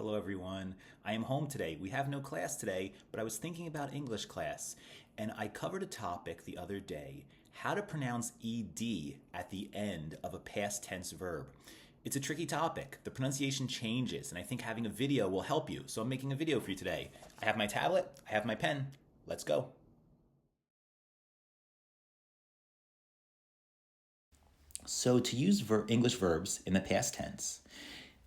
Hello, everyone. I am home today. We have no class today, but I was thinking about English class, and I covered a topic the other day, how to pronounce ed at the end of a past tense verb. It's a tricky topic. The pronunciation changes, and I think having a video will help you. So I'm making a video for you today. I have my tablet, I have my pen. Let's go. So to use English verbs in the past tense,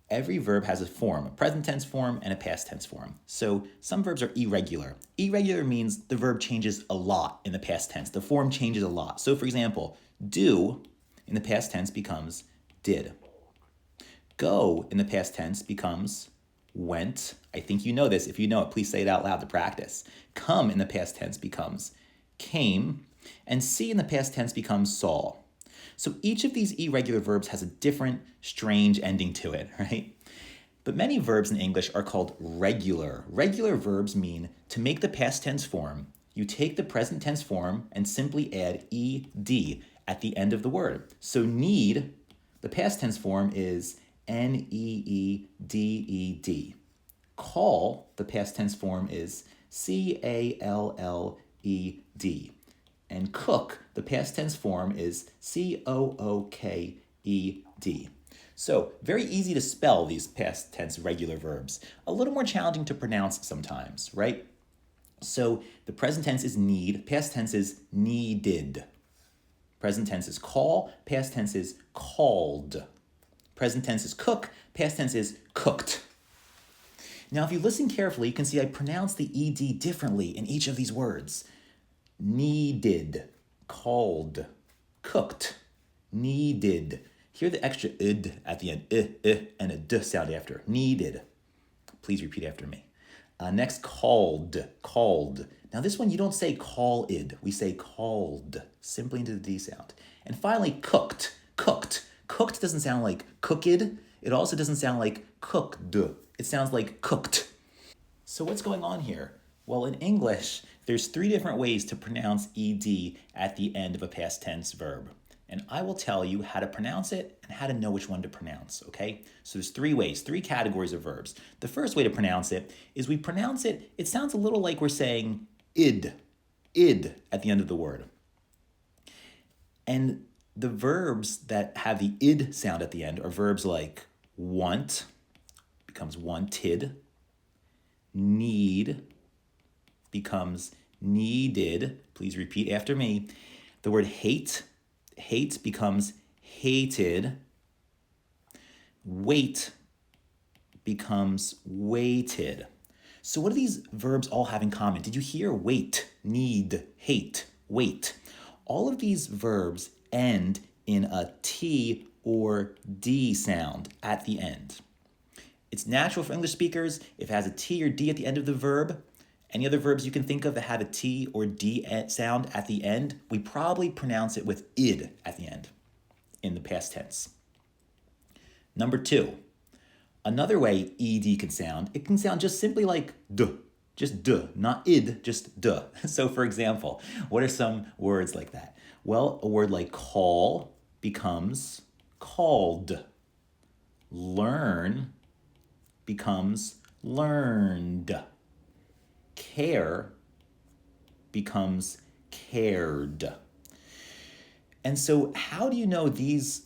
every verb has a form, a present tense form and a past tense form. So some verbs are irregular. Irregular means the verb changes a lot in the past tense. The form changes a lot. So for example, do in the past tense becomes did. Go in the past tense becomes went. I think you know this. If you know it, please say it out loud to practice. Come in the past tense becomes came. And see in the past tense becomes saw. So each of these irregular verbs has a different, strange ending to it, right? But many verbs in English are called regular. Regular verbs mean to make the past tense form, you take the present tense form and simply add ed at the end of the word. So need, the past tense form is needed. Call, the past tense form is called. And cook, the past tense form is cooked. So very easy to spell these past tense regular verbs. A little more challenging to pronounce sometimes, right? So the present tense is need, past tense is needed. Present tense is call, past tense is called. Present tense is cook, past tense is cooked. Now, if you listen carefully, you can see I pronounce the ed differently in each of these words. Needed, called, cooked, needed. Hear the extra id at the end, and a d sound after. Needed. Please repeat after me. Next, called. Now this one you don't say call-id, we say called, simply into the D sound. And finally, cooked. Cooked doesn't sound like cooked. It also doesn't sound like cooked. It sounds like cooked. So what's going on here? Well, in English, there's 3 different ways to pronounce ed at the end of a past tense verb. And I will tell you how to pronounce it and how to know which one to pronounce, okay? So there's 3 ways, 3 categories of verbs. The first way to pronounce it is we pronounce it, it sounds a little like we're saying id at the end of the word. And the verbs that have the id sound at the end are verbs like want, becomes wanted, need, becomes needed. Please repeat after me. The word hate becomes hated. Wait becomes waited. So what do these verbs all have in common? Did you hear wait, need, hate, wait? All of these verbs end in a T or D sound at the end. It's natural for English speakers if it has a T or D at the end of the verb. Any other verbs you can think of that have a T or D sound at the end, we probably pronounce it with id at the end in the past tense. Number 2, another way ed can sound, it can sound just simply like duh, just duh, not id, just duh. So for example, what are some words like that? Well, a word like call becomes called. Learn becomes learned. Care becomes cared. And so how do you know these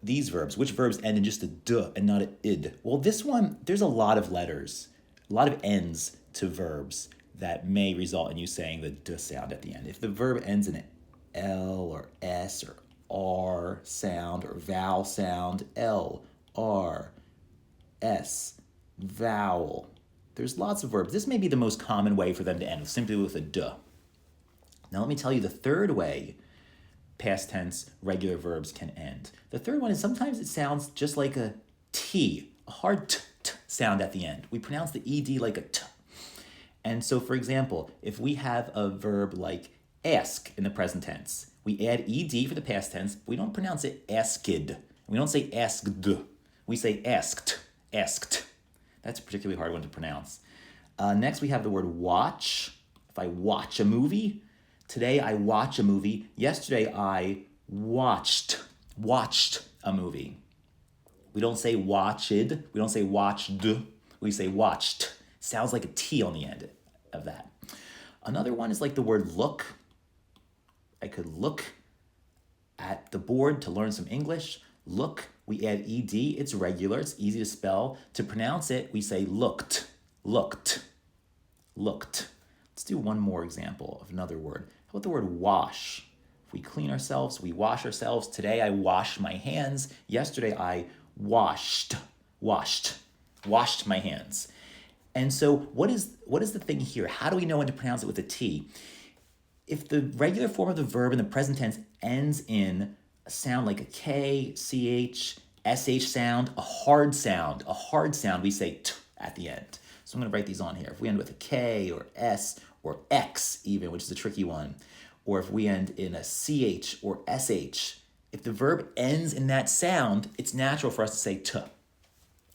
verbs, which verbs end in just a duh and not an id? Well, this one, there's a lot of letters, a lot of ends to verbs that may result in you saying the duh sound at the end. If the verb ends in an L or S or R sound or vowel sound, L, R, S, vowel. There's lots of verbs. This may be the most common way for them to end, simply with a duh. Now let me tell you the third way past tense regular verbs can end. The third one is sometimes it sounds just like a T, a hard t sound at the end. We pronounce the ed like a t. And so for example, if we have a verb like ask in the present tense, we add ed for the past tense, but we don't pronounce it asked. We don't say asked, we say asked. That's a particularly hard one to pronounce. Next, we have the word watch. If I watch a movie, today I watch a movie. Yesterday I watched a movie. We don't say watched. We don't say watched. We say watched. Sounds like a T on the end of that. Another one is like the word look. I could look at the board to learn some English. Look, we add ed. It's regular. It's easy to spell. To pronounce it, we say looked, looked, looked. Let's do one more example of another word. How about the word wash? If we clean ourselves, we wash ourselves. Today I washed my hands. Yesterday I washed my hands. And so what is the thing here? How do we know when to pronounce it with a T? If the regular form of the verb in the present tense ends in a sound like a K, CH, SH sound, a hard sound, we say T at the end. So I'm going to write these on here. If we end with a K or S or X even, which is a tricky one, or if we end in a CH or SH, if the verb ends in that sound, it's natural for us to say T.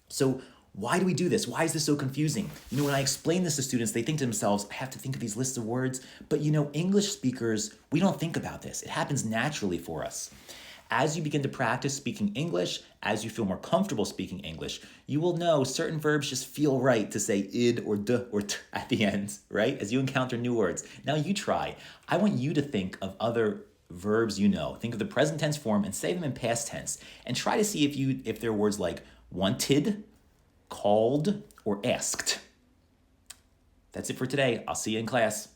So why do we do this? Why is this so confusing? You know, when I explain this to students, they think to themselves, I have to think of these lists of words. But you know, English speakers, we don't think about this. It happens naturally for us. As you begin to practice speaking English, as you feel more comfortable speaking English, you will know certain verbs just feel right to say id or d or t at the end, right? As you encounter new words. Now you try. I want you to think of other verbs you know. Think of the present tense form and say them in past tense. And try to see if there are words like wanted, called, or asked. That's it for today. I'll see you in class.